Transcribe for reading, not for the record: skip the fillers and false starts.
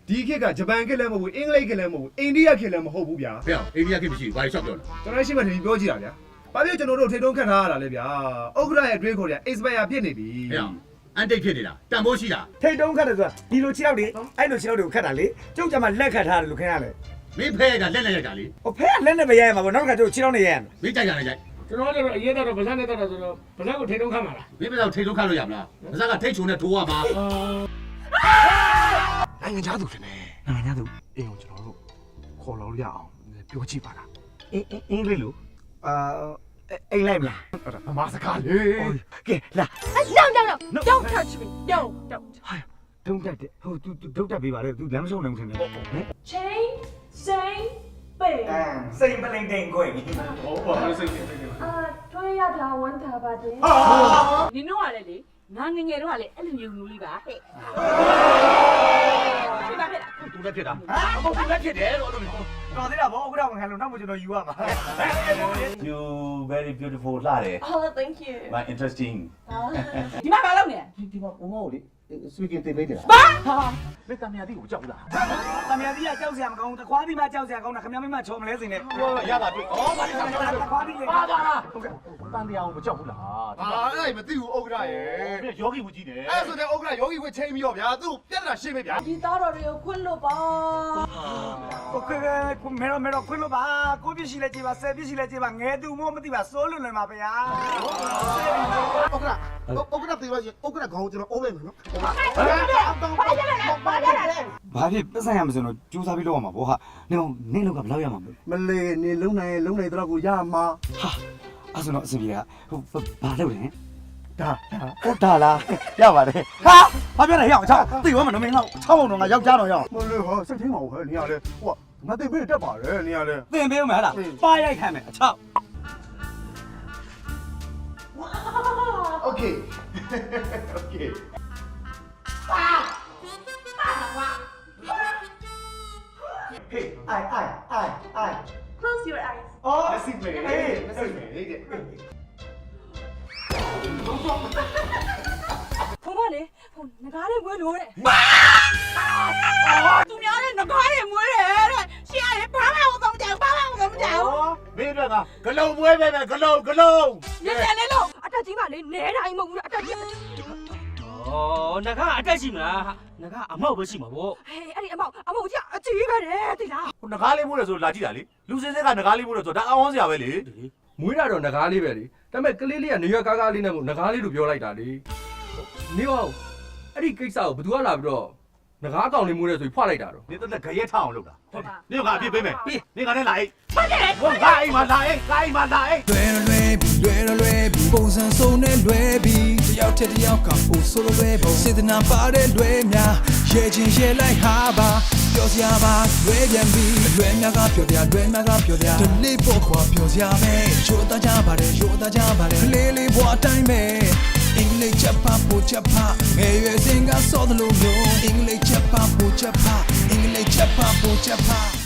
ဒီခေတ်ကဂျပန်ခေတ်လည်းမဟုတ်ဘူးအင်္ဂလိပ်ခေတ်လည်းမဟုတ်ဘူးအိန္ဒိယခေတ်လည်းမဟုတ်ဘူးဗျာ ဖေအိန္ဒိယခေတ်မရှိဘူးဘာလို့ရှောက်ပြောလဲ ကျွန်တော်ရှိမှတင်ပြောကြည့်တာဗျာဘာဖြစ်ကျွန်တော်တို့ထိတုံးခတ်ထားရတာလဲဗျာဥက္ကရာရဲ့တွေးခေါ်ရ expire ဖြစ်နေပြီ ဖေအန်တိတ်ဖြစ်နေတာတန်ဖိုးရှိတာ ထိတ်တုံးခတ်တယ်ဆိုတာဒီလိုခြေထောက်တွေအဲ့လိုခြေထောက်တွေကိုခတ်တာလေကျုပ်ကြမှာလက်ခတ်ထားတယ်လို့ခင်ဗျားလေ မင်းဖေကလက်နဲ့ရိုက်တာလေ ဟိုဖဲကလက်နဲ့မရရမှာပေါ့နောက်တစ်ခါကျုပ်ခြေထောက်နဲ့ရရမှာ မင်းကြိုက်ကြတယ်ရိုက် ကျွန်တော်တို့အရေးတော့ဗဇက်နဲ့တော့ဆိုတော့ဗဇက်ကိုထိတုံးခတ်မှာလား မင်းပြောထိတ်ဆုံးခတ်လို့ရမလားမစားကထိတ်ချုံနဲ့ထိုးရမှာ နိုင်ငံသားသူတယ်နဲ့နိုင်ငံသားသူအင်းကိုကျွန်တော်တို့ခေါ်လို့ရအောင်ပြောကြည့်ပါလား အင်္ဂလိပ်လို့အိမ်လိုက်မလား မမစကားလေ ကဲလာ No, don't touch me. Don't. ဒုံတက်တယ်ဟို तू ဒုတ်တက်ပေးပါလေ तू လမ်းမရှုံးနိုင်ဘူးထင်တယ် Chain, say, pay. စိတ်ပလိန်တိန်ကို ဟုတ်ပါဘူးစိတ်နေတယ် တွဲရတာဝန်တာပါတယ် နင်တို့ကလည်းလေငါငငယ်တော့ကလည်းအဲ့လိုမျိုးမျိုးလေးပါဟဲ့ဒီပါခဲ့တာ သူလည်းဖြစ်တာ ဟုတ်ပြီလက်ဖြစ်တယ်လို့တော်သေးတာဗောဥက္ကဋ္ဌဝန်ခံလို့နောက်မှကျွန်တော်ယူရမှာ You very beautiful လှတယ် Oh, thank you. my interesting ဒီမှာမလုပ်နဲ့ ဒီမှာဘုံမောလေ speaking တင်ပေးတယ် ဘာ မင်းတမယာတိကိုကြောက်လား တမယာတိကကြောက်စရာမကောင်းဘူးတခွားသီးမှကြောက်စရာကောင်းတာခင်ဗျားမင်းမချော်မလဲစင်နဲ့ ရတာတွေ့ဩဘာလဲ တခွားသီးလေ ပါပါလားဟုတ်ကဲ့တန်တရားကိုမကြောက်ဘူးလား အဲ့ဒါမသိဘူးဥက္ကရာရဲ့ ပြယောဂီဝကြီးတယ် အဲ့ဆိုတဲ့ဥက္ကရာယောဂီဝတ်ချိန်ပြီးတော့ဗျာသူ့ပြဿနာရှင်းပေးဗျာ ဒီသားတော်တွေကိုခွင့်လို့ပါ ကိုကမဲတော့ခွင့်လို့ပါကိုပြစ်ရှိလဲကြည်ပါဆယ်ပြစ်ရှိလဲကြည်ပါငယ်သူမို့မသိပါစိုးလွန်လွန်ပါဗျာ ဥက္ကဋ္ဌပြေလို့ရှိရင်ဥက္ကဋ္ဌခေါင်းကျွန်တော်အိုးလိုက်မယ်နော် ဘာဖြစ်ပတ်ဆိုင်ရမစင်တော့ကြိုးစားပြီးလုပ်ရမှာဗောဟာနင်းလောက်ကဘယ်လောက်ရမှာမလဲ မလေးနေလုံနိုင်တော့ကိုရမှာ ဟာအဲ့ဆိုတော့အစီပြေကဟိုဘာလုပ်လဲ ဒါ ဟုတ်တာလားရပါတယ်ဟာဘာပြောလဲရအောင်ချောင်းသိရောမနော်မင်းတော့ချောင်းအောင်တော့ငါယောက်ျားတော့ရအောင် မလေးဟောစိတ်ချင်းပါဦးဟဲ့နေရလဲဟိုကငါသိပေးတက်ပါတယ်နေရလဲ သင်ပေးဦးမယ်ဟလားပါရိုက်ခံမယ်အချောင်း Okay Okay ဟေးအိုင် Close your eyes. အော် လက်စစ်မေးလက်စစ်မေးတဲ့ ဖုန်းမလေးဟိုငကားလေးမွေးလို့တဲ့သူများတဲ့ငကားလေးမွေးတယ်တဲ့ရှင်းရတယ်ဘာမှမသုံးကြဘူးဘာမှမသုံးကြဘူး မင်းတို့ကဂလုံးပွဲပဲပဲဂလုံး ညနေလေးလို့အတက်ကြီးပါလေနဲတိုင်းမဟုတ်ဘူးအတက်ကြီး ဩငါကအတက်ရှိမလားငါကအမောက်ပဲရှိမှာဗော ဟေးအဲ့ဒီအမောက်ကြီးအကြီးပဲတဲ့သိလား ဟိုငကားလေးမို့လဲဆိုလာကြည့်တာလေလူစင်းစင်းကငကားလေးမို့လဲဆိုဒါအဝန်းစရာပဲလေ မွေးတာတော့ငကားလေးပဲလေဒါပေမဲ့ကလေးလေးကနေရွက်ကားကားလေးနဲ့မို့ငကားလေးလို့ပြောလိုက်တာလေနေအောင်အဲ့ဒီကိစ္စကိုဘယ်သူကလာပြီးတော့ငကားကောင်လေးမွေးရဲဆိုပြီးဖွာလိုက်တာတော့ နေတက်ခရဲထအောင်လုပ်တာ ဟုတ်ပါ နေကအပြစ်ပေးမယ်နေကလည်းလာအိတ် ဟုတ်တယ် ဟိုငါအိမ်မှာလာအိတ်ကိုင်းမှာလာအိတ် လွယ်ပြီးပုံစံစုံနဲ့လွယ်ပြီးတယောက်တစ်ယောက်ကပို့ဆိုလိုပဲစေတနာပါတဲ့လွယ်များရဲချင်းရဲလိုက်ဟာပါပြောစရာပါလွယ်ပြန်ပြီးလွယ်များကပြောပြလွယ်များကပြောပြဒီလေးပေါ်ခွာပြောစရာပဲရိုးသားကြပါတယ်လေးလေးဘွားတိုင်းပဲအင်္ဂလိပ်ချက်ပါပို့ချက်ပါငယ်ရွယ်စဉ်ကစောသလိုမျိုးအင်္ဂလိပ်ချက်ပါပို့ချက်ပါအင်္ဂလိပ်ချက်ပါပို့ချက်ပါ